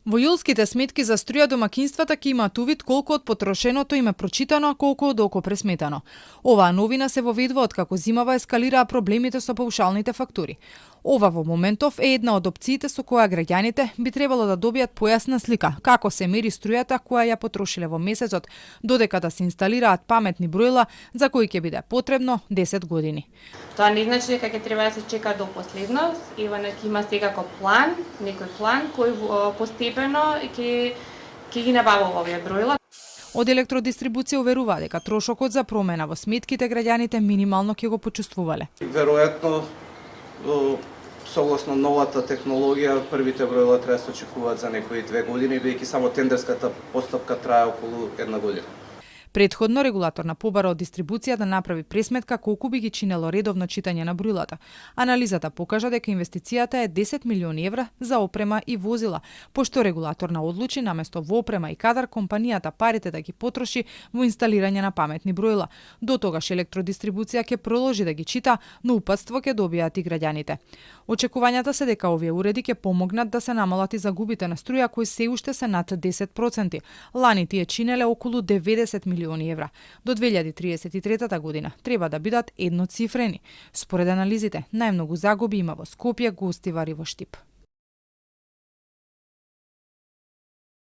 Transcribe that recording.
Во јулските сметки за струја домакинствата ќе имаат увид колку од потрошеното им е прочитано, а колку од око пресметано. Оваа новина се воведува откако зимава ескалираа проблемите со паушалните фактури. Ова во моментов е една од опциите со која граѓаните би требало да добијат појасна слика како се мери струјата која ја потрошиле во месецот, додека да се инсталираат паметни броила за кои ќе биде потребно 10 години. Тоа не значи дека ќе треба да се чека до последност, ќе има секако план, некој план кој постепено ќе ги набавува овие броила. Од електродистрибуција уверува дека трошокот за промена во сметките граѓаните минимално ќе го почувствувале. Веројатно согласно новата технологија, првите броила треба да се очекуваат за некои 2 години, бидејќи само тендерската постапка трае околу 1 година. Предходно регулаторна побара од дистрибуција да направи пресметка колку би ги чинело редовно читање на броилата. Анализата покажа дека инвестицијата е 10 милиони евра за опрема и возила, пошто регулаторна одлучи наместо во опрема и кадар компанијата парите да ги потроши во инсталирање на паметни броила. До тогаш електродистрибуција ќе продолжи да ги чита, но упатство ќе добијат и граѓаните. Очекувањата се дека овие уреди ќе помогнат да се намалат и загубите на струја кои се уште се над 10%. Лани тие чинеле околу 90 милиони евра. До 2033 година треба да бидат едноцифрени. Според анализите, најмногу загуби има во Скопје, Гостивар и во Штип.